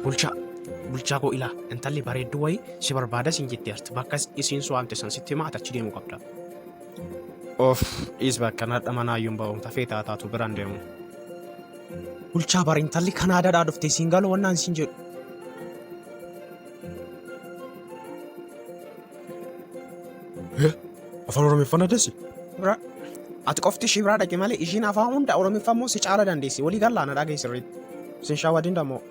Bulchaa koo ilaa intalli bareedduu wayii si barbaada siin jetteerti bakka isiin su'aamte san sitti himaa achi deemuu qabda. Is bakka nadha manaayyuun ba'uun tafee taataatu biraan deemu. Bulchaa bara intalli Kanaadaadhaa dhuftee siin galoo wannaan siin jedhu. Afaan Oromeeffannaa deessi? Ati qofti ishii biraa dhaqe malee ishiin afaan hunda Oromeeffammoo si caala dandeessi. Walii galaa na dhagaye sirriitti. Sin shaawadiin dammoo.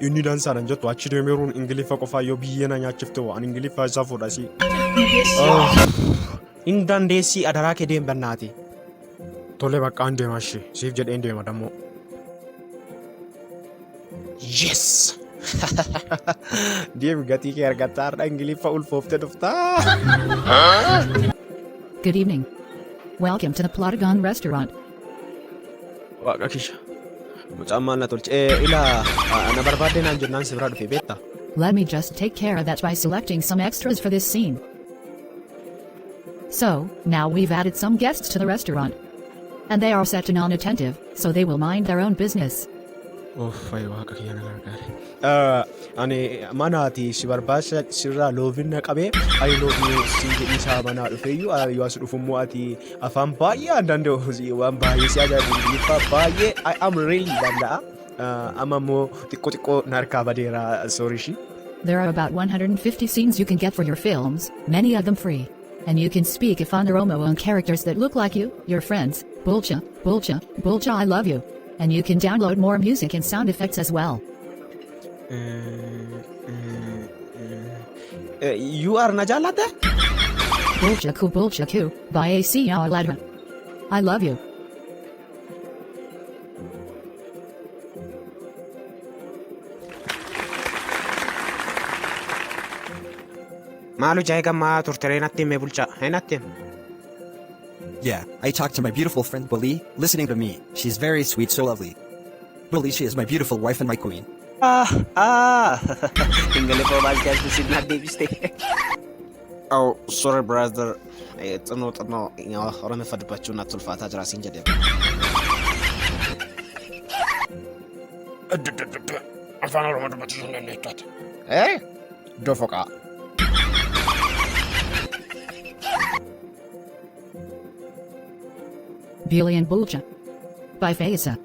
Inni dansaadhaan jettu achi deemeeruun Ingiliffa qofaa yoo biyyee na nyaachifte waan Ingiliffa isaa fuudhasi. Inni dandeessi adaraa kee deembannaati. Tole bakka an deema ishee siif jedheen deema dammoo. Yes! Deemi gatii kee argataa har'a Ingiliffa ulfoofte dhuftaa. Good evening. Welcome to the Plotagon restaurant. Waaqa kisha. Mucammaan na tolche ilaa na barbaadde naan jennaan si biraa dhufe beektaa? Let me just take care of that by selecting some extras for this scene. So, now we've added some guests to the restaurant. And they are set and non-attentive, so they will mind their own business. Ay waaqa kiyya na gargaare. Ani manaati si barbaasa sirraa loovinna qabee I love you siin jedhiisaa manaa dhufeeyyuu yoo as dhufummoo ati afaan baay'ee an danda'u waan baay'ee si ajaa'ibu Ingiliffaa baay'ee I am really danda'a. Amma immoo xiqqoo na harkaa badeera soorishi. There are about 150 scenes you can get for your films, many of them free. And you can speak afaan oromoo on characters that look like you, your friends. Bulcha, I love you. And you can download more music and sound effects as well. You are Najalata? Bulcha Koo, baayye ladra. I love you. Maaloo jaayigammaa turteree natti himee bulchaa hin natti hime. Yeah, I talked to my beautiful friend Willie, listening to me. She's very sweet, so lovely. Willie, she is my beautiful wife and my queen. Ingiliffa maal jaaltu si na deebiste. Oh, sorry brother. Xinoo Oromeeffa dubbachuu natti ulfaataa jira siin jedhee. Afaan Oromoo dubbachuu hin dandeettu. Dofoqaa. Billy and Bulcha. By Keesan.